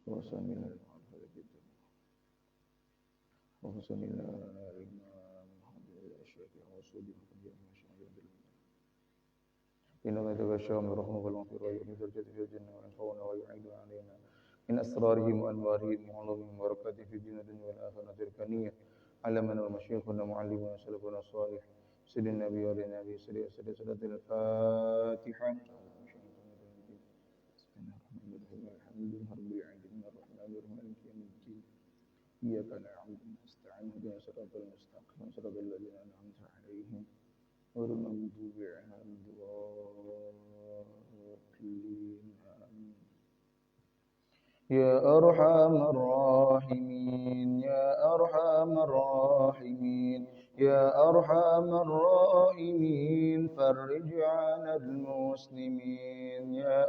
وسمينا وحسننا الإمام محمد الشافعي وصولي وقديم مشاهد إنما يتغشى من رحمه والمغفرة ويؤمن درجة في الجنة وينفعنا ويعيد علينا من أسرارهم وأنوارهم وعلومهم وبركاته في الدنيا والآخرة الكنية علمنا ومشايخنا معلمنا سلفنا الصالح سيد النبي والنبي سيد الفاتحة الحمد لله رب العالمين الرحمن الرحيم مالك يوم الدين إياك نعبد ونستعين اهدنا الصراط المستقيم صراط الذين أنعمت عليهم غير المغضوب عليهم الضالين آمين. يا أرحم الراحمين يا أرحم الراحمين يا أرحم الراحمين فرج عن المسلمين يا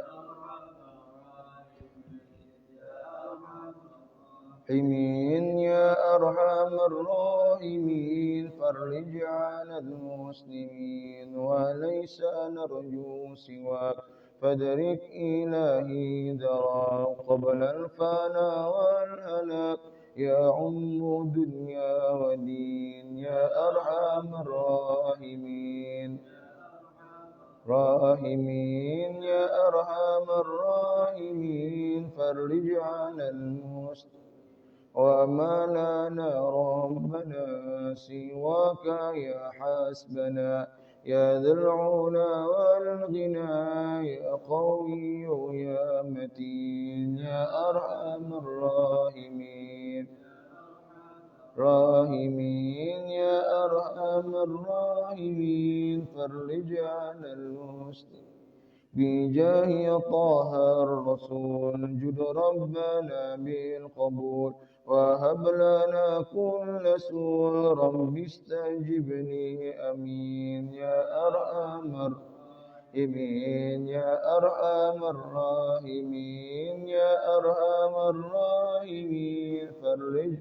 الراحمين يا أرحم الراحمين فرج على المسلمين وليس نرجو سواك فادرك إلهي درا قبل الفناء والهلاك يا عم دنيا ودين يا أرحم الراحمين يا أرحم الراحمين فرج على المسلمين وما لنا ربنا سواك يا حسبنا يا ذا العلا والغنى يا قوي يا متين يا أرحم الراحمين يا أرحم الراحمين فرج على المسلمين بجاه طه الرسول جد ربنا بالقبول وهب لنا كل سوء رب استجبني أمين يا أرحم الراحمين يا أرحم الراحمين يا أرحم الراحمين فرج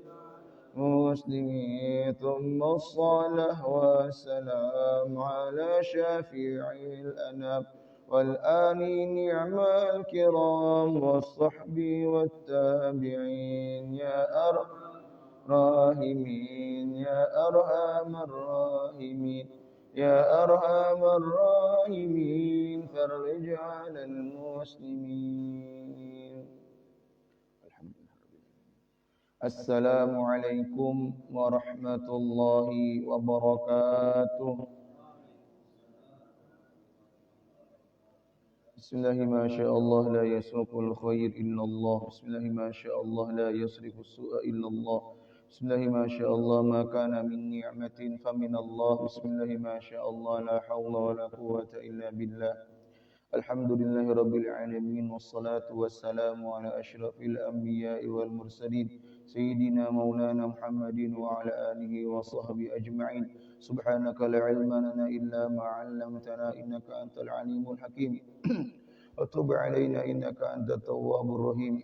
مسلمين ثم الصلاة والسلام على شفيع الأنام والآل نعم الكرام والصحب والتابعين يا أرحم الراحمين يا أرحم الراحمين يا أرحم الراحمين فرج على المسلمين. السلام عليكم ورحمة الله وبركاته. بسم الله ما شاء الله لا يسرق الخير إلا الله. بسم الله ما شاء الله لا يصرف السوء إلا الله. بسم الله ما شاء الله ما كان من نعمة فمن الله. بسم الله ما شاء الله لا حول ولا قوة إلا بالله. الحمد لله رب العالمين والصلاة والسلام على أشرف الأنبياء والمرسلين سيدنا مولانا محمد وعلى آله وصحبه أجمعين. سبحانك لا علم لنا إلا ما علمتنا إنك أنت العليم الحكيم وتب علينا إنك أنت التواب الرحيم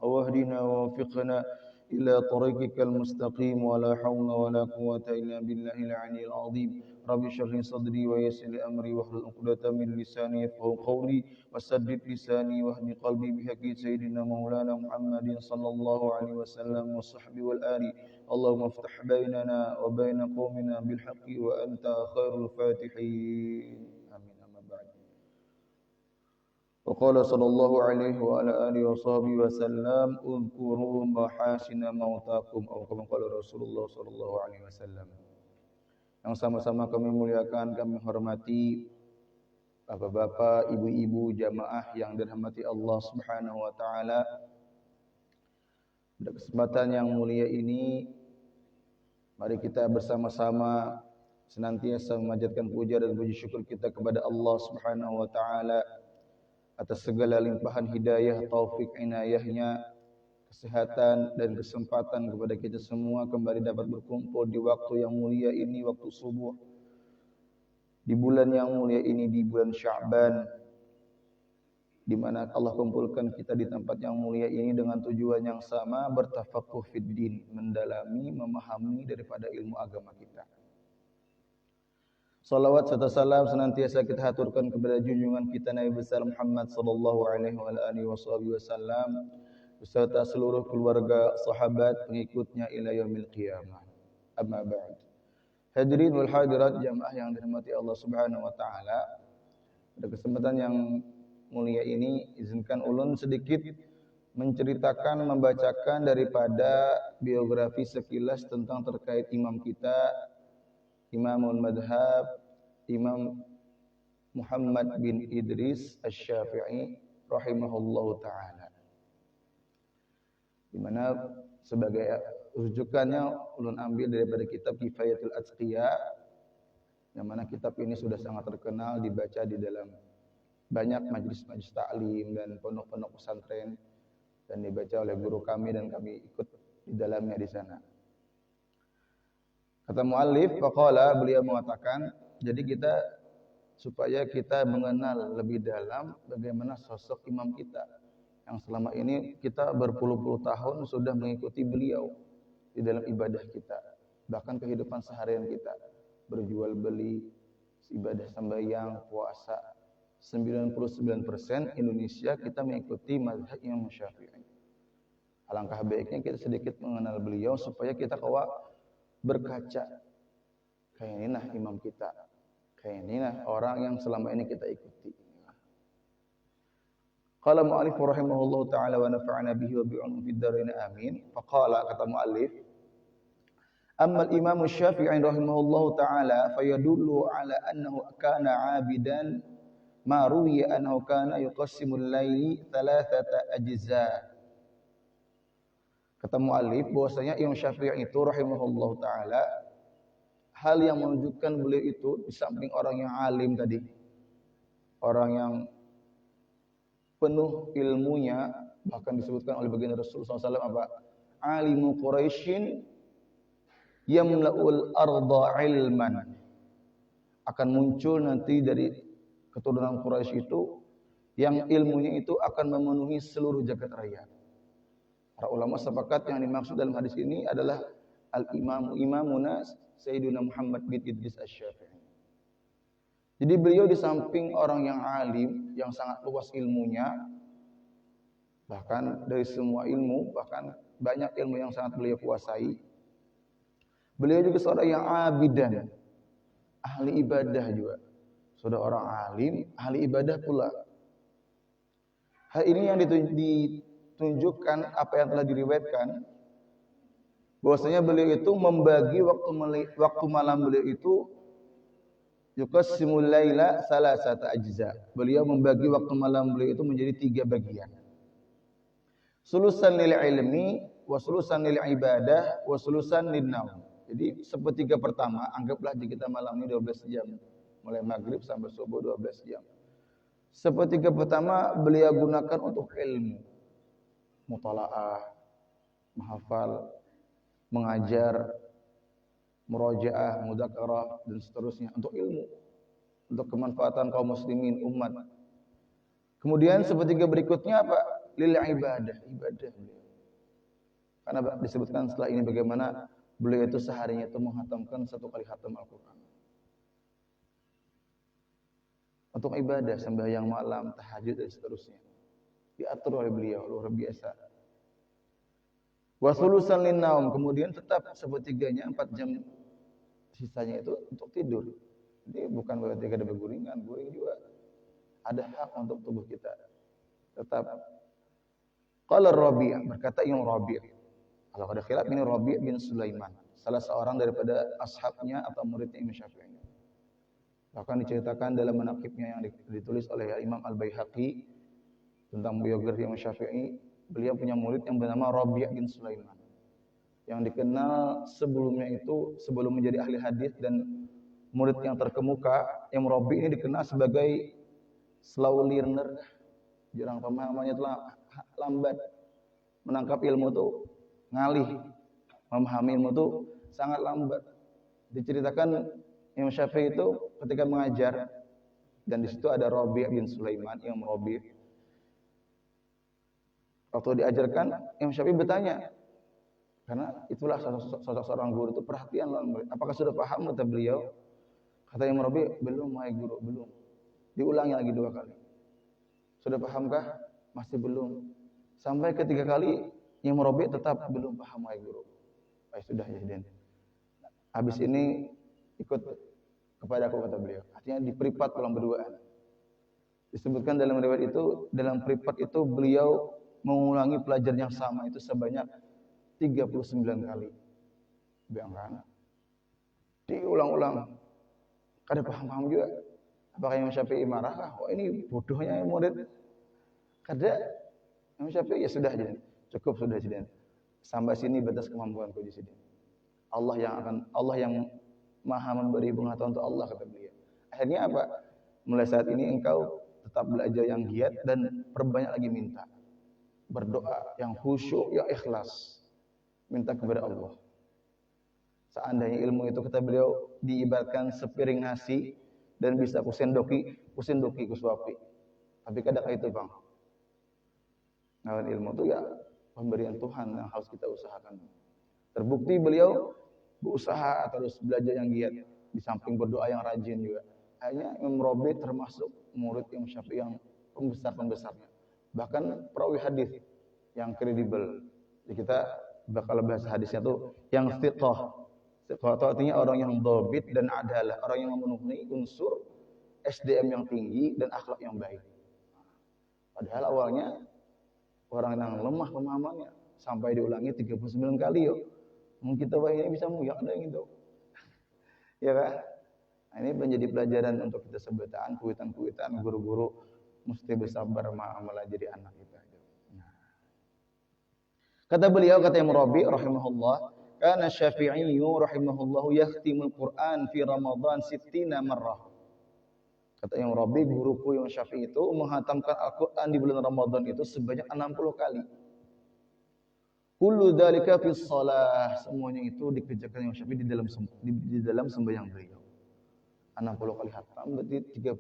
واهدنا ووفقنا إلى طريقك المستقيم ولا حول ولا قوة إلا بالله العلي العظيم. رب اشرح لي صدري ويسر لي أمري واحلل عقدة من لساني يفقهوا قولي وسدد لساني واهد قلبي بحق سيدنا مولانا محمد صلى الله عليه وسلم والصحب والآل. اللهم افتح بيننا وبين قومنا بالحق وأنت خير الفاتحين. آمين. أما بعد. وقال صلى الله عليه وعلى آله وصحبه وسلم اذكروا محاسن موتاkum atau kama qala Rasulullah sallallahu alaihi wasallam. Yang sama-sama kami muliakan, kami hormati bapak-bapak, ibu-ibu, jamaah yang dirahmati Allah Subhanahu wa taala. Pada kesempatan yang mulia ini mari kita bersama-sama senantiasa memanjatkan puja dan puji syukur kita kepada Allah Subhanahu wa taala atas segala limpahan hidayah, taufik, inayahnya, kesehatan dan kesempatan kepada kita semua kembali dapat berkumpul di waktu yang mulia ini, waktu subuh, di bulan yang mulia ini, di bulan Sya'ban, di mana Allah kumpulkan kita di tempat yang mulia ini dengan tujuan yang sama, bertafaqquh fid din, mendalami, memahami daripada ilmu agama kita. Salawat serta salam senantiasa kita haturkan kepada junjungan kita Nabi besar Muhammad sallallahu alaihi wasallam beserta seluruh keluarga, sahabat, pengikutnya ila yaumil qiyamah. Amma ba'd. Hadirin wal hadirat jamaah yang dirahmati Allah Subhanahu wa taala. Pada kesempatan yang mulia ini izinkan ulun sedikit menceritakan, membacakan daripada biografi sekilas tentang terkait imam kita, Imamul Madhab, Imam Muhammad bin Idris Asy-Syafi'i rahimahullahu ta'ala. Di mana sebagai rujukannya ulun ambil daripada kitab Kifayatul Atqiya, yang mana kitab ini sudah sangat terkenal, dibaca di dalam banyak majlis-majlis ta'lim dan pondok-pondok pesantren, dan dibaca oleh guru kami dan kami ikut di dalamnya di sana. Kata muallif, faqala, beliau mengatakan, jadi supaya kita mengenal lebih dalam bagaimana sosok imam kita yang selama ini kita berpuluh-puluh tahun sudah mengikuti beliau di dalam ibadah kita, bahkan kehidupan seharian kita, berjual beli, ibadah sembahyang, puasa, 99% Indonesia kita mengikuti mazhab Imam Syafi'i. Alangkah baiknya kita sedikit mengenal beliau supaya kita berkaca, kayak ini nah imam kita, kayak ini nah orang yang selama ini kita ikuti. Qala mu'allif rahimahullahu ta'ala wa nafa'ana bihi wa bi'un fid dharain amin. Faqala, kata mu'allif, amma al-imam Syafi'i rahimahullahu ta'ala fayadullu ala annahu kana 'abidan ma ruwiya annahu kana yuqassimul laili thalathata ajza'. Kata mu'allif bahwasanya Imam Syafi'i itu rahimahullahu ta'ala, hal yang menunjukkan beliau itu di samping orang yang alim tadi, orang yang penuh ilmunya, bahkan disebutkan oleh baginda Rasulullah SAW apa? Alimu Quraisyin yamla'ul arda ilman. Akan muncul nanti dari keturunan Quraisy itu yang ilmunya itu akan memenuhi seluruh jagat raya. Para ulama sepakat yang dimaksud dalam hadis ini adalah imamuna Sayyiduna Muhammad bin Idris Asy-Syafi'i. Jadi beliau di samping orang yang alim, yang sangat luas ilmunya, bahkan dari semua ilmu, bahkan banyak ilmu yang sangat beliau kuasai. Beliau juga seorang yang abidan, ahli ibadah juga. Sudah orang alim, ahli ibadah pula. Hal ini yang tunjukkan apa yang telah diriwayatkan, bahwasanya beliau itu membagi waktu malam beliau itu yuqassimul laila salasata ajza. Beliau membagi waktu malam beliau itu menjadi 3 bagian. Sulusan lil ilmi, wa sulusan lil ibadah, wa sulusan lin naum. Jadi sepertiga pertama, anggaplah di kita malam ini 12 jam. Mulai maghrib sampai subuh 12 jam. Sepertiga pertama beliau gunakan untuk ilmu, mutalaah, menghafal, mengajar, murojaah, mudzakarah dan seterusnya untuk ilmu, untuk kemanfaatan kaum muslimin umat. Kemudian sepertiga berikutnya apa? Lil ibadah, ibadah beliau. Karena disebutkan setelah ini bagaimana beliau itu seharinya itu menghatamkan 1 kali khatam Al-Qur'an. Untuk ibadah, sembahyang malam, tahajud dan seterusnya diatur oleh beliau, luar biasa. Wa sulusan lin naum, kemudian tetap sepertiganya 4 jam sisanya itu untuk tidur. Jadi bukan berarti ada berguringan, guring juga ada hak untuk tubuh kita. Tetap. Qala Rabi', berkata Imam Rabi'. Kalau ada khilaf ini Rabi' bin Sulaiman, salah seorang daripada ashabnya atau muridnya Imam Syafi'i. Bahkan diceritakan dalam manaqibnya yang ditulis oleh Imam Al-Baihaqi tentang biografi Imam Syafi'i, beliau punya murid yang bernama Rabi' bin Sulaiman, yang dikenal sebelumnya itu sebelum menjadi ahli hadis dan murid yang terkemuka. Yang Rabi' ini dikenal sebagai slow learner, jarang pemahamannya itu lambat, menangkap ilmu itu ngalih, memahami ilmu itu sangat lambat. Diceritakan Imam Syafi'i itu ketika mengajar, dan di situ ada Rabi' bin Sulaiman, Imam Rabi'. Waktu diajarkan, Imam Syafi'i bertanya, karena itulah sosok seorang guru itu perhatian lawan murid. Apakah sudah paham kata beliau? Kata Imam Rabi, belum wahai guru, belum. Diulangi lagi 2 kali. Sudah pahamkah? Masih belum. Sampai ketiga kali Imam Rabi tetap belum paham wahai guru. Sudah ya Den. Habis ini ikut kepada aku, kata beliau. Artinya di privat pulang berduaan. Disebutkan dalam riwayat itu, dalam privat itu beliau mengulangi pelajaran yang sama itu sebanyak 39 kali. Bayangkan. Diulang-ulang. Kada paham-paham juga. Apakah Imam Syafi'i marah? Oh ini bodohnya murid. Kada. Imam Syafi'i ya sudah jadi. Cukup sudah jadi. Sampai sini batas kemampuanku di sini. Allah yang Maha memberi pengetahuan untuk Allah, kata beliau. Akhirnya apa? Mulai saat ini engkau tetap belajar yang giat dan perbanyak lagi minta. Berdoa yang khusyuk, yang ikhlas. Minta kepada Allah. Seandainya ilmu itu, kata beliau, diibaratkan sepiring nasi dan bisa kusendoki kusuapi. Tapi kadang itu bang. Nah, ilmu itu ya pemberian Tuhan yang harus kita usahakan. Terbukti beliau berusaha terus belajar yang giat, di samping berdoa yang rajin juga. Akhirnya Imam Rabi termasuk murid Imam Syafi'i yang pembesar-pembesarnya. Bahkan perawi hadis yang kredibel. Jadi kita bakal bahas hadisnya tuh yang thiqah. Thiqah itu artinya orang yang dhabit dan adalah, orang yang memenuhi unsur SDM yang tinggi dan akhlak yang baik. Padahal awalnya orang yang lemah pemahamannya, sampai diulangi 39 kali yuk. Mungkin kita ini bisa muyak ada yang gitu. Ya kan? Nah, ini menjadi pelajaran untuk kita sebetaan, kuitan-kuitan, guru-guru mesti bersabar melajari anak kita. Nah. Kata beliau, kata Imam Rabi rahimahullah, kana Syafi'i rahimahullah yakhtimul Qur'an fi Ramadan 60 marrah. Kata Imam Rabi, guruku Imam Syafi'i itu menghatamkan Al-Qur'an di bulan Ramadan itu sebanyak 60 kali. Kullu dzalika fi shalah, semuanya itu dikerjakan Imam Syafi'i di dalam sembahyang beliau. 60 kali khatam berarti 30.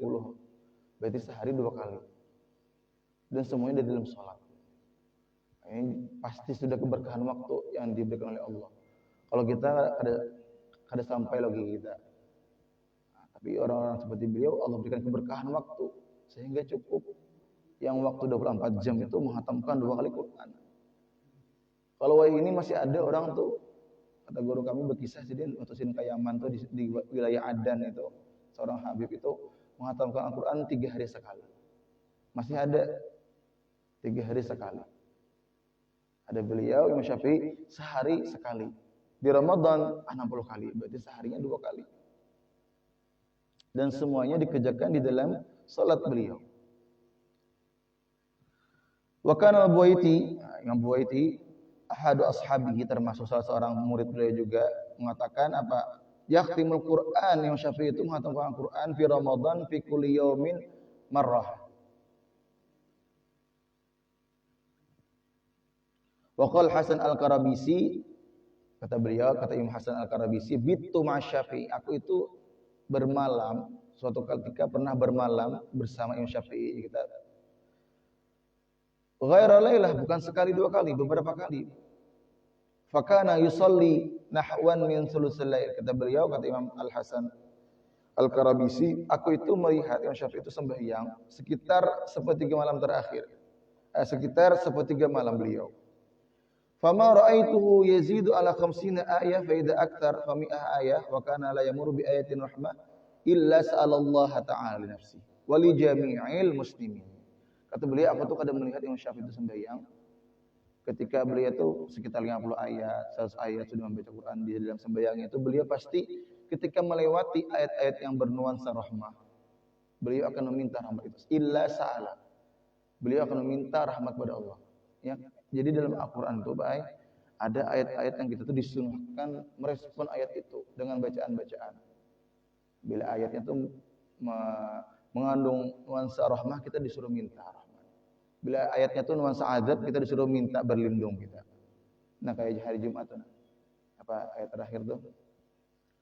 Berarti sehari 2 kali. Dan semuanya di dalam salat. Ini pasti sudah keberkahan waktu yang diberikan oleh Allah. Kalau kita ada sampai lagi kita. Nah, tapi orang-orang seperti beliau Allah berikan keberkahan waktu sehingga cukup yang waktu 24 jam itu menghatamkan 2 kali Quran. Kalau ini masih ada orang tuh, kata guru kami berkisah jadi utusin ke Yaman tuh di wilayah Adan itu, seorang Habib itu menghatamkan Al-Quran 3 hari sekali. Masih ada 3 hari sekali. Ada beliau Imam Syafi'i sehari sekali. Di Ramadan 60 kali, berarti seharinya 2 kali. Dan semuanya dikerjakan di dalam salat beliau. Wa kana Buaiti, Imam Buaiti ahadu ashabihi, termasuk salah seorang murid beliau juga, mengatakan apa? Yakhtimul Qur'an, Imam Syafi'i itu menghatamkan Al-Qur'an fi Ramadan fi kulli yaumin marrah. Wa qala Hasan Al-Karabisi, kata beliau, kata Imam Hasan Al-Karabisi, bitu ma'asyafi'i, aku itu bermalam, suatu ketika pernah bermalam bersama Imam Syafi'i. Kita ghaira lailah, bukan sekali 2 kali, beberapa kali. Fakana yusalli nahwan min thulutsal lail, kata beliau, kata Imam Al-Hasan Al-Karabisi, aku itu melihat Imam Syafi'i itu sembahyang sekitar sepertiga malam terakhir. Sekitar sepertiga malam beliau. Fama ra'aituhu yazidu ala 50 ayah fa idza akthar fa 100 ayah wa kana la yamuru bi ayatin rahmah illa sa'alallaha ta'ala li nafsi wa li jami'il muslimin. Kata beliau, aku tuh kadang melihat Imam Syafi'i itu sembahyang ketika beliau itu sekitar 50 ayat, 100 ayat sudah membaca Quran di dalam sembahyangnya itu, beliau pasti ketika melewati ayat-ayat yang bernuansa rahmah, beliau akan meminta rahmat itu. Illa sa'ala. Beliau akan meminta rahmat kepada Allah. Ya, jadi dalam Al-Quran itu baik ada ayat-ayat yang kita tuh disunahkan merespon ayat itu dengan bacaan-bacaan. Bila ayatnya itu mengandung nuansa rahmah, kita disuruh minta rahmat. Bila ayatnya itu nuansa azab, kita disuruh minta berlindung kita. Nah kayak hari Jumat tuh, apa ayat terakhir tuh?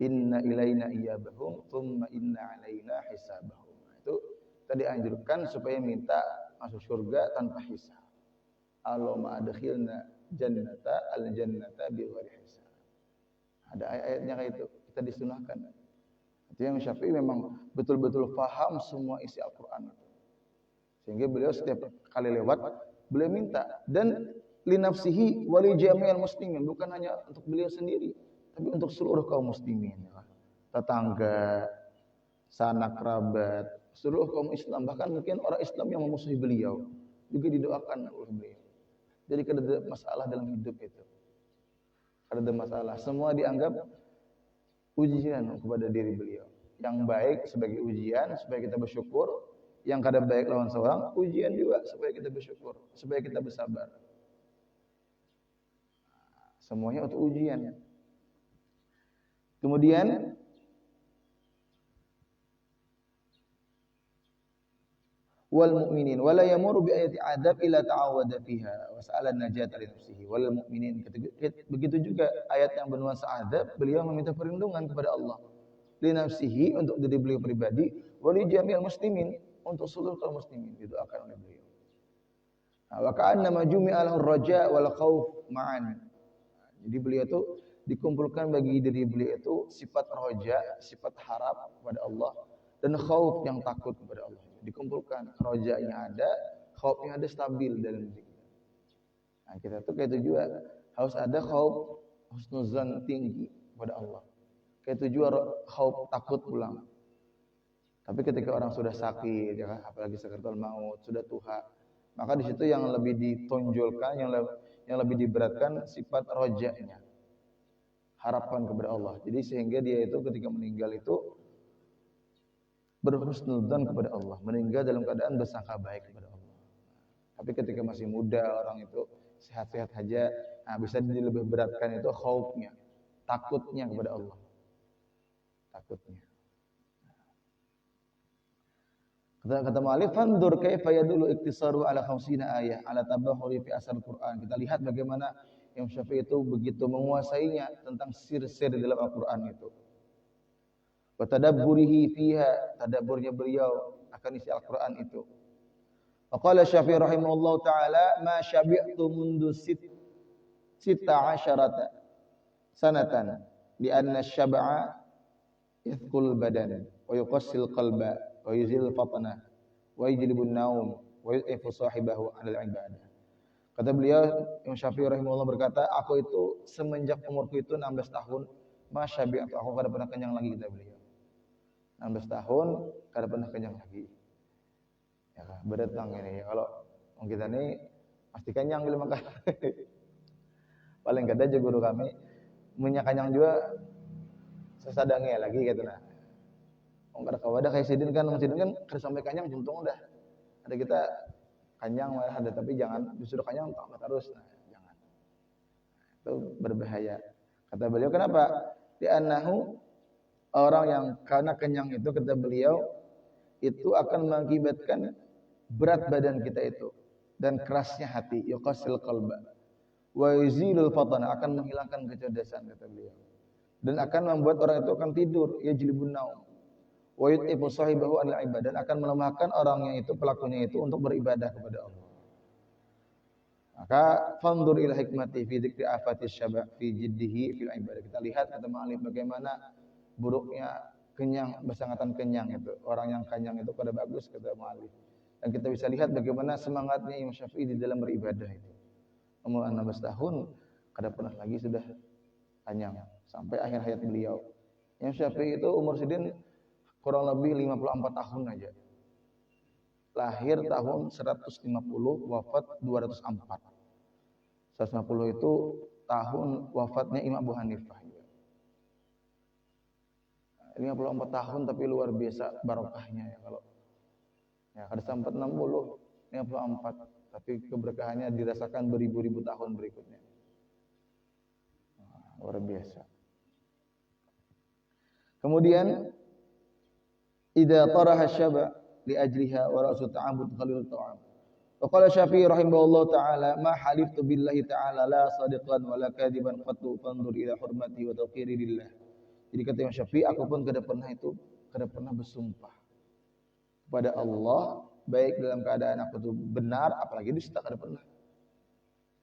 Inna ilaina iyabahum thumma inna alaina hisabahum. Itu tadi anjurkan supaya minta masuk surga tanpa hisab. Allahumma adkhilna jannata al-jannata bighairi hisab. Ada ayat-ayatnya kayak itu, kita disunahkan. Jadi Imam Syafi'i memang betul-betul paham semua isi Al-Qur'an. Sehingga beliau setiap kali lewat beliau minta, dan li nafsihi wa li jami'il muslimin, bukan hanya untuk beliau sendiri tapi untuk seluruh kaum muslimin, tetangga, sanak kerabat, seluruh kaum Islam, bahkan mungkin orang Islam yang memusuhi beliau juga didoakan oleh beliau. Jadi kada ada masalah dalam hidup itu. Kada ada masalah, semua dianggap ujian kepada diri beliau. Yang baik sebagai ujian supaya kita bersyukur, yang kada baik lawan seorang ujian juga supaya kita bersyukur, supaya kita bersabar. Semuanya untuk ujian. Kemudian wal mu'minin wala yamuru bi ayati adab ila ta'awwada fiha wa sa'ala najata li nafsihi wal mu'minin. Begitu juga ayat yang bernuansa adab, beliau meminta perlindungan kepada Allah li nafsihi, untuk diri beliau pribadi, wa li jami'il muslimin, untuk seluruh kaum muslimin, didoakan oleh beliau. Wa ka'anna majumi'a lahu ar-raja' wal khauf ma'an. Jadi beliau itu dikumpulkan bagi diri beliau itu sifat roja, sifat harap kepada Allah, dan khauf, yang takut kepada Allah. Dikumpulkan, rojanya ada, khaufnya ada, stabil dalam diri kita. Nah, kita tuh kayak itu juga harus ada khauf, husnuzan tinggi kepada Allah. Kayak itu juga khauf, takut pulang. Tapi ketika orang sudah sakit, ya kan, apalagi sakaratul maut, sudah tua, maka di situ yang lebih ditonjolkan, yang lebih diberatkan sifat rojanya, harapan kepada Allah. Jadi sehingga dia itu ketika meninggal itu berhusnudzan kepada Allah, meninggal dalam keadaan bersangka baik kepada Allah. Tapi ketika masih muda, orang itu sehat-sehat saja, nah bisa lebih beratkan itu khaufnya, takutnya kepada Allah. Takutnya. Kata mu'alif, fandur kaifa yadullu iktisaru ala 50 ayat ala tabahuri fi asal Quran. Kita lihat bagaimana Imam Syafi'i itu begitu menguasainya tentang sir-sir dalam Al-Quran itu. Wa tadabburihi fiha, tadabburnya beliau akan isi Al-Quran itu. Wa qala Syafi'i rahimahullahu ta'ala, ma syabi'tu mundu 16 sanatan li'anna syab'a yathqul badan wa yuqassil qalba wa yuzil fatna wa yajlibun naum wa yu'ifu sahibahu 'alal ibadah. Kata beliau, Imam Syafi'i rahimahullah berkata, aku itu semenjak umurku itu 16 tahun, masyabi'atu, aku kada pernah kenyang lagi, kata beliau. 16 tahun kada pernah kenyang lagi. Ya kan, beratang ini. Kalau kita ini pasti kenyang bila makan. Paling kada aja guru kami munnya kenyang juga sesadangnya lagi gitu nah. Kada kawadah kayak sidin kan kada sampai kenyang juntung dah. Ada kita kenyang malah ada, tapi jangan justru kenyang tambah terus. Nah, jangan. Itu berbahaya. Kata beliau, kenapa? Li'annahu, orang yang karena kenyang itu, kata beliau, itu akan mengakibatkan berat badan kita itu dan kerasnya hati, yuqasil qalba wa yuzilul fatana, akan menghilangkan kecerdasan, kata beliau. Dan akan membuat orang itu akan tidur, yajlibun naum. Wa yutifu sahibahu an ibadah, dan akan melemahkan orangnya itu, pelakunya itu, untuk beribadah kepada Allah. Maka fanzur ila hikmati fi dzikri afatis syaba' fi jiddihi fil ibadah. Kita lihat kata mu'allif bagaimana buruknya kenyang, bersangatan kenyang itu. Orang yang kenyang itu pada bagus, kata mu'allif. Dan kita bisa lihat bagaimana semangatnya Imam Syafi'i di dalam beribadah itu. Umur 16 tahun kada pernah lagi sudah kenyang sampai akhir hayat beliau. Imam Syafi'i itu umur sidin kurang lebih 54 tahun aja. Lahir tahun 150, wafat 204. 150 itu tahun wafatnya Imam Abu Hanifah. 54 tahun tapi luar biasa barokahnya ya, kalau ya kada sampai 60, 54, tapi keberkahannya dirasakan beribu-ribu tahun berikutnya. Luar biasa. Kemudian idza taraha syaba li ajliha wa ra'su ta'abbud qalil ta'am. Wa qala Syafi'i rahimahullahu ta'ala, ma haliftu billahi ta'ala la sadiqan wa la kadiban qattu fanzur ila hurmati wa tawqiri lillah. Jadi kata Imam Syafi'i, aku pun kada pernah bersumpah kepada Allah baik dalam keadaan aku itu benar, apalagi dusta, kada pernah.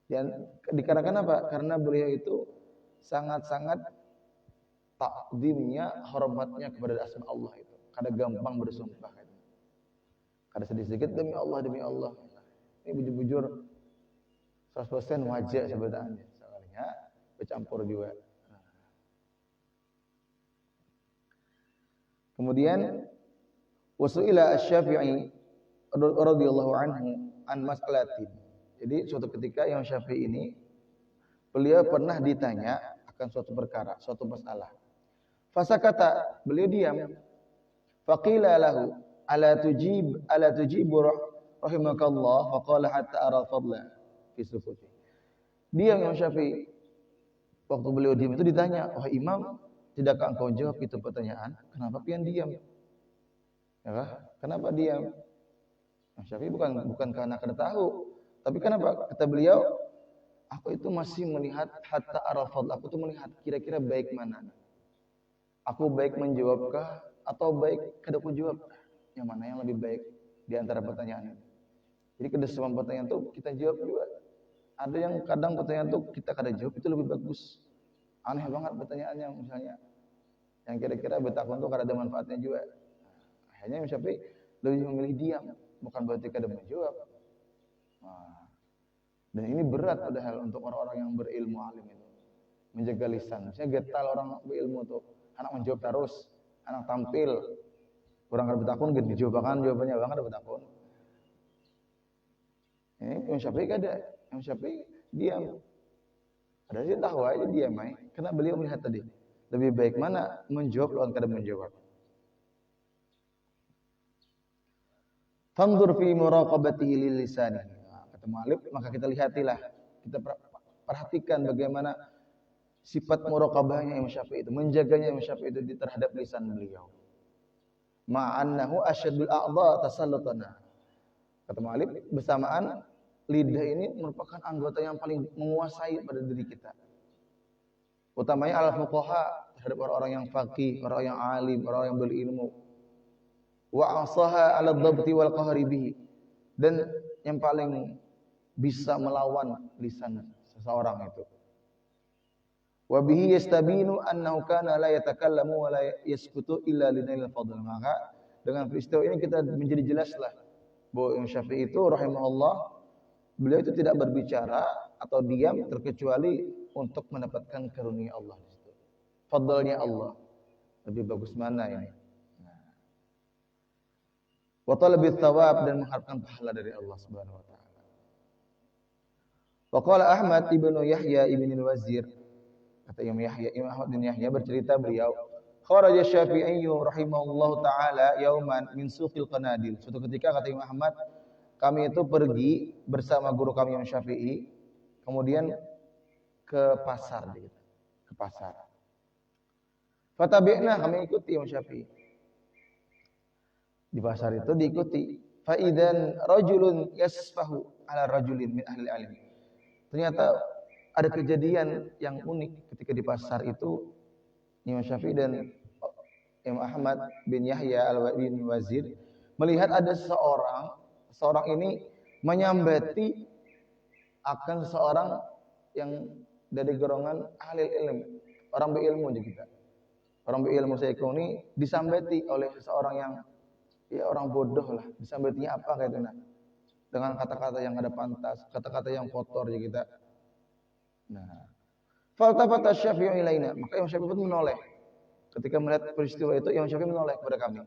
Dan dikarenakan apa? Karena beliau itu sangat-sangat takdimnya, hormatnya kepada asma Allah itu. Kada gampang bersumpah. Kada sedikit demi Allah, demi Allah. Ini bujur-bujur 100% wajib sebenarnya. Soalnya bercampur juga. Kemudian wasuila Asy-Syafi'i radhiyallahu anhu an mas'alatin. Jadi suatu ketika Imam Syafi'i ini beliau pernah ditanya akan suatu perkara, suatu masalah. Fasakata, beliau diam. Faqila lahu ala tujibu rahimakallah faqala hatta ara fadla fi sukuti. Diam Imam Syafi'i. Waktu beliau diam itu ditanya, "Wah Imam, tidakkah engkau jawab itu pertanyaan? Kenapa pian diam?" Ya, kenapa diam? Imam Syafi'i bukan karena kada tahu, tapi kenapa? Kata beliau, aku itu masih melihat hatta ara fadla. Aku tuh melihat kira-kira baik mana. Aku baik menjawabkah atau baik kada aku jawab? Yang mana yang lebih baik di antara pertanyaan ini? Jadi kada semua pertanyaan itu kita jawab juga. Ada yang kadang pertanyaan itu kita kada jawab itu lebih bagus. Aneh banget pertanyaannya misalnya. Yang kira-kira betakun itu kada ada manfaatnya juga. Akhirnya Imam Syafi'i lebih memilih diam, bukan berarti kada menjawab. Nah, dan ini berat padahal untuk orang-orang yang berilmu alim itu. Menjaga lisan. Misalnya getal orang berilmu tuh, anak menjawab terus, anak tampil. Orang kada betakun gede dijawabakan jawabannya bang kada betakun. Ini Imam Syafi'i kada. Imam Syafi'i diam. Padahal dia tahu aja diam ai. Karena beliau melihat tadi, lebih baik mana menjawab lawan kada menjawab. Fanzur fi muraqabatihi lil lisani. Kata mu'allif, maka kita lihatilah, kita perhatikan bagaimana sifat muraqabahnya Imam Syafi'i itu, menjaganya Imam Syafi'i itu terhadap lisan beliau. Ma'annahu asyadul a'dha tasallutana. Kata mu'allif, bersamaan lidah ini merupakan anggota yang paling menguasai pada diri kita. Utamanya al-fuqaha, terhadap orang-orang yang faqih, orang yang alim, orang yang berilmu. Wa asaha 'ala dhabti wal qahri bihi. Dan yang paling bisa melawan lisan seseorang itu. Wa bihi yastabinu annahu kana la yatakallamu wa la yaskutu illa linail fadl. Maka dengan peristiwa ini kita menjadi jelaslah bahwa Imam Syafi'i itu rahimahullah, beliau itu tidak berbicara atau diam terkecuali untuk mendapatkan karunia Allah di situ. Fadlnya Allah. Lebih bagus mana ini? Wa talabit thawab, dan mengharapkan pahala dari Allah Subhanahu wa taala. Wa qala Ahmad ibnu Yahya ibn al-Wazir, kata Imam Ahmad bin Yahya bercerita beliau, kharaja Syafi'i rahimahullahu taala yauman min suqil qanadil. Suatu ketika kata Imam Ahmad, kami itu pergi bersama guru kami Imam Syafi'i, kemudian ke pasar, ke pasar. Fatabi'na, kami ikuti Imam Syafi'i. Di pasar itu diikuti. Fa idzan rajulun yasfahu ala rajulin min ahli alim. Ternyata ada kejadian yang unik ketika di pasar itu Imam Syafi'i dan Imam Ahmad bin Yahya bin Wazir melihat ada seorang ini menyambati akan seorang yang dari golongan ahli ilmu, orang berilmu juga kita. Orang berilmu seiko ini disambati oleh seseorang yang ya orang bodoh lah. Disambatinya apa kayak itu nah? Dengan kata-kata yang ada pantas, kata-kata yang kotor ya kita. Nah, faltafata Syafi'i ilaina, maka Imam Syafi'i pun menoleh. Ketika melihat peristiwa itu, Imam Syafi'i menoleh kepada kami.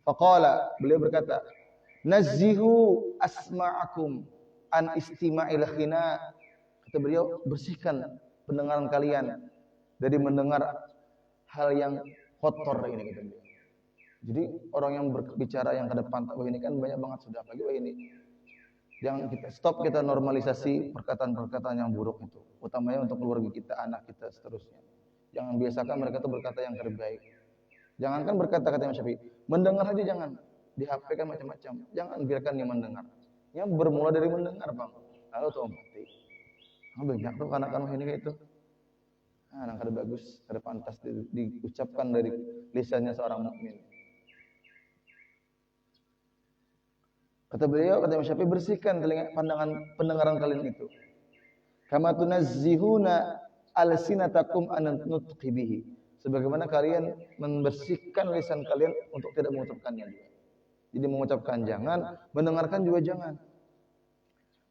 Faqala, beliau berkata, "Nazzihu asma'akum an istima'il khina." Kata beliau, bersihkan pendengaran kalian dari mendengar hal yang kotor ini, kata beliau. Jadi orang yang berbicara yang ke depan tak ini kan banyak banget sudah, apalagi ini. Yang kita stop, kita normalisasi perkataan-perkataan yang buruk itu, utamanya untuk keluarga kita, anak kita, seterusnya. Jangan biasakan mereka itu berkata yang terbaik. Jangankan berkata kata Imam Syafi'i, mendengar aja jangan. Di HP kan macam-macam. Jangan biarkan dia mendengar. Yang bermula dari mendengar, Bang. Lalu tuh mati. Banyak tuh anak-anak ini kayak itu. Nah, kada bagus, kada pantas diucapkan dari lisannya seorang mukmin. Kata beliau, kata Imam Syafi'i, bersihkan telinga pendengaran kalian itu. Kama tunazzihuna alsinatakum an nutqi bihi. Sebagaimana kalian membersihkan lisan kalian untuk tidak mengucapkannya juga. Jadi mengucapkan jangan, mendengarkan juga jangan.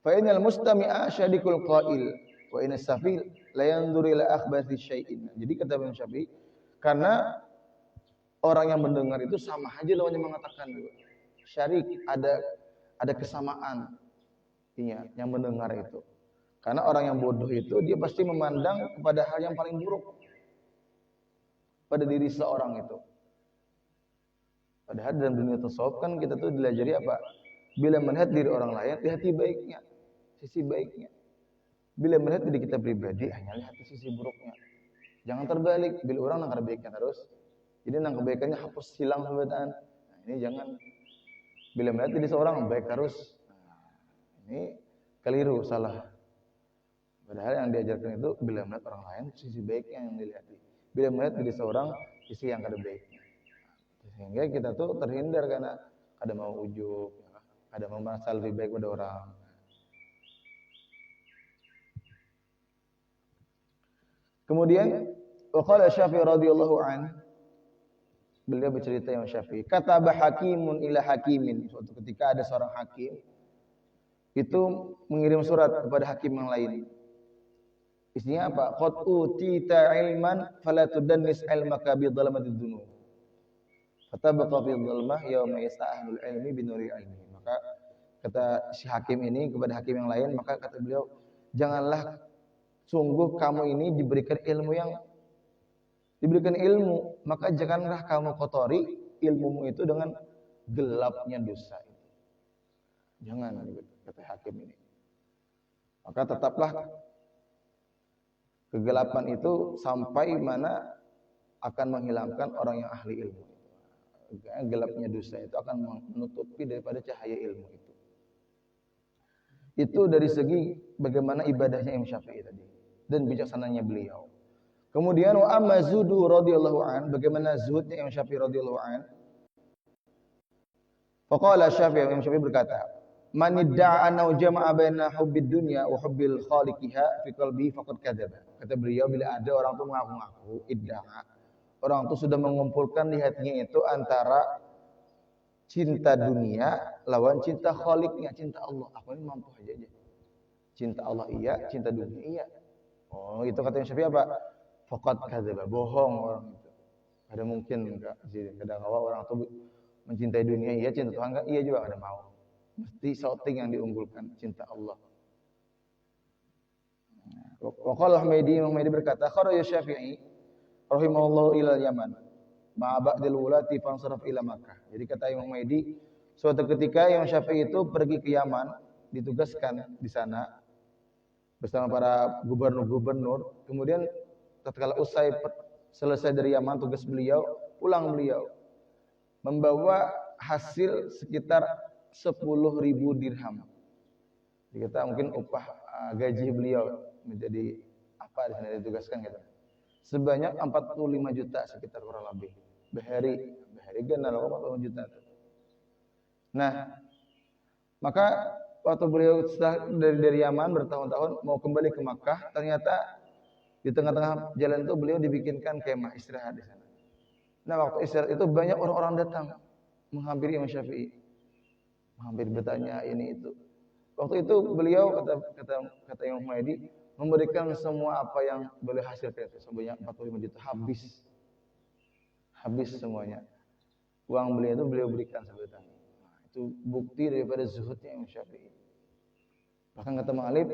Fa innal mustami'a syadikul qail wa inna safil la yanzuru ila akhbathi syai'in. Jadi kata Imam Syafi'i, karena orang yang mendengar itu sama aja lawannya mengatakan juga. Syarik ada kesamaan yang mendengar itu. Karena orang yang bodoh itu dia pasti memandang kepada hal yang paling buruk pada diri seorang itu. Padahal dalam dunia tasawuf kan kita tuh diajari apa? Bila melihat diri orang lain, lihati baiknya, sisi baiknya. Bila melihat diri kita pribadi, hanya lihat sisi buruknya. Jangan terbalik, bila orang nang kebaikan terus, jadi nang kebaikannya hapus hilang sebenarnya. Nah, ini jangan. Bila melihat diri seorang baik terus, nah, ini keliru, salah. Padahal yang diajarkan itu bila melihat orang lain, sisi baiknya yang dilihati. Bila melihat diri seorang, sisi yang kada baiknya. Sehingga kita tuh terhindar karena ada mau ujub, ada mau merasa lebih baik pada orang. Kemudian waqala Syafi'i radhiyallahu an, beliau bercerita yang Syafi'i, kataba hakimun ila hakimin. Suatu ketika ada seorang hakim itu mengirim surat kepada hakim yang lain. Isinya apa? Qad utita ilman fala tudannis ilmaka bi dhalamati dzunub. Fatabqa fi dhulmah yauma yasta'ahlul ilmi bi nuri ilmi. Maka kata si hakim ini kepada hakim yang lain, maka kata beliau, janganlah sungguh kamu ini diberikan ilmu, maka janganlah kamu kotori ilmumu itu dengan gelapnya dosa. Jangan, kata hakim ini. Maka tetaplah kegelapan itu sampai mana akan menghilangkan orang yang ahli ilmu. Gelapnya dosa itu akan menutupi daripada cahaya ilmu itu. Itu dari segi bagaimana ibadahnya Imam Syafi'i tadi dan bijaksananya beliau. Kemudian wa amma zuhdu radhiyallahu an, bagaimana zuhudnya Imam Syafi'i radhiyallahu an. Faqala Syafi'i, Imam Syafi'i berkata, man idda'a annahu jama'a baina hubbid dunya wa hubbil khaliqiha fi qalbihi faqad kadzaba. Kata beliau, bila ada orang tuh mengaku-ngaku idda'a, orang tuh sudah mengumpulkan di hatinya itu antara cinta dunia lawan cinta khaliqnya, cinta Allah. Aku ini mampu aja. Cinta Allah iya, cinta dunia iya. Oh, itu kata Imam Syafi'i apa? Faqad kadzaba, bohong orang itu. Ada mungkin enggak sih, kadang orang tuh mencintai dunia iya, cinta Tuhan enggak iya juga ada mau. Mesti shouting yang diunggulkan cinta Allah. Wa qala Humaydi berkata, kharaja Syafi'i rahimahullahu ila Yaman ma'a ba'dil wulati fansaraf ila Makkah. Jadi kata Imam Humaydi, suatu ketika Imam Syafi'i itu pergi ke Yaman, ditugaskan di sana bersama para gubernur-gubernur. Kemudian tatkala selesai dari Yaman tugas beliau, pulang beliau membawa hasil sekitar 10.000 dirham. Jadi kita mungkin upah gaji beliau menjadi apa di sana ditugaskan gitu. Sebanyak 45 juta sekitar kurang lebih. Behari genal 45 juta. Nah, maka waktu beliau dari Yaman bertahun-tahun mau kembali ke Makkah, ternyata di tengah-tengah jalan itu beliau dibikinkan kemah istirahat di sana. Nah, waktu istirahat itu banyak orang-orang datang menghampiri Imam Syafi'i. Hampir bertanya ini itu. Waktu itu beliau kata Imam Humaydi memberikan semua apa yang boleh hasilkan sebanyak 45 juta habis semuanya. Uang beliau itu beliau berikan sebetulnya. Nah, itu bukti daripada zuhudnya Imam Syafi'i. Bahkan kata Ma'alib,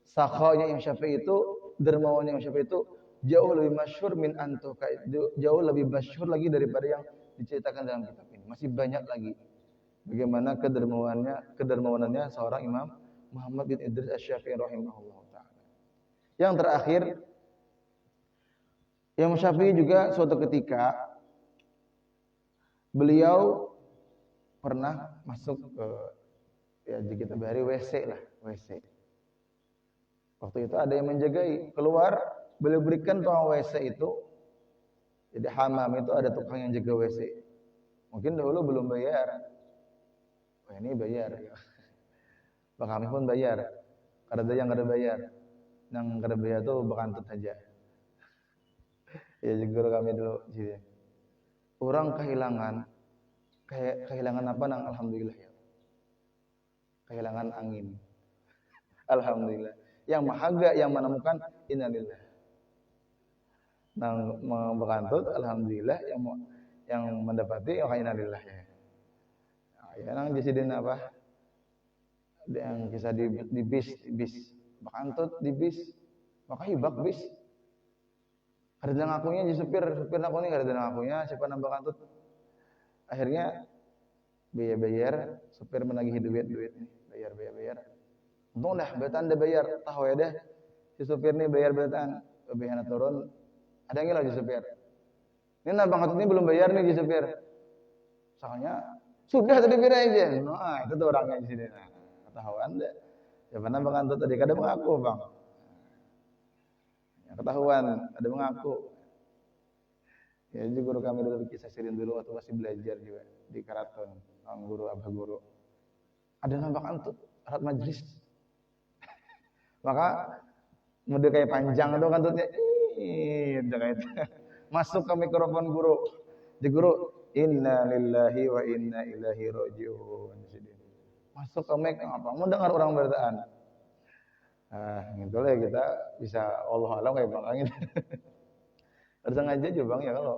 sakhanya Imam Syafi'i itu, dermawannya Imam Syafi'i itu jauh lebih masyhur min antuka, jauh lebih masyhur lagi daripada yang diceritakan dalam kitab ini. Masih banyak lagi bagaimana kedermawanannya seorang Imam Muhammad bin Idris Asy-Syafi'i rahimahullah taala. Yang terakhir, Imam Syafi'i juga suatu ketika beliau pernah masuk ke di kita bahari WC. Waktu itu ada yang menjagai, keluar beliau berikan tukang WC itu. Jadi hamam itu ada tukang yang jaga WC. Mungkin dahulu belum bayar. Wah, ini bayar. Bang kami pun bayar. Kada ada yang kada bayar. Yang kada bayar itu bekantut aja. Ya guru kami dulu jadi. Orang kehilangan apa nang alhamdulillah ya. Kehilangan angin. Alhamdulillah. Yang mahaga yang menemukan innalillah. Nang membekantut alhamdulillah yang mendapati oh innalillah ya. Nah, ya nang disidin apa? Yang kisah di bis bekantut di bis maka hibak bis. Ada ngakunya di supir aku nih ada ngakunya siapa nambah kantut. Akhirnya bayar supir menagih duit nih bayar. Untung dah betan dah bayar tahu ya deh si supir nih bayar betan lebihana turun ada yang lagi supir. Ini nambah kantut ini belum bayar nih di supir. Soalnya sudah tadi bayar aja. Nah itu tuh orangnya di sini. Nah, ketahuan deh. Siapa nambah kantut tadi kadang mengaku bang. Ketahuan ada mengaku. Ya jadi guru kami dulu kisah sirin dulu waktu masih belajar juga di keraton guru abah guru ada nambah kantut alat majlis maka mode kayak panjang itu kantutnya udah kayak masuk ke mikrofon guru di guru inna lillahi wa inna ilaihi rajiun masuk ke mic apa mau dengar orang bertaan gitu lah kita bisa Allah alam kayak bang angin harus sengaja aja bang ya kalau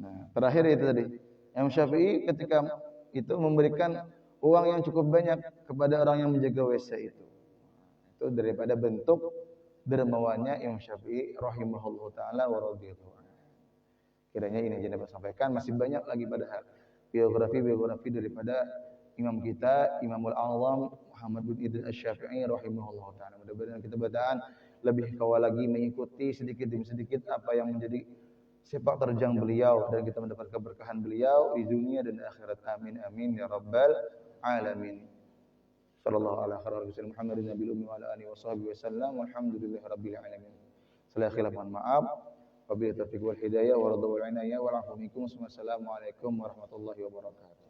nah terakhir itu tadi Imam Syafi'i ketika itu memberikan uang yang cukup banyak kepada orang yang menjaga WC itu daripada bentuk dermawannya Imam Syafi'i rahimahullah taala wa radhiyallahu anhu. Kiranya ini aja dapat sampaikan masih banyak lagi padahal biografi daripada imam kita Imamul A'zam Muhammad bin Idris Asy-Syafi'i rahimahullah taala. Mudah-mudahan kita bacaan lebih kawal lagi mengikuti sedikit demi sedikit apa yang menjadi sepak terjang beliau dan kita mendapat keberkahan beliau di dunia dan akhirat. Amin amin ya rabbal alamin. Sallallahu ala khairil Muhammadin nabiyil ummi wa ala alihi washabbihi wasallam walhamdulillahi rabbil alamin. Salah khilaf mohon maaf. Wabillahi taufiq wal hidayah wa radha wal inayah wal afu minkum. Wassalamualaikum warahmatullahi wabarakatuh.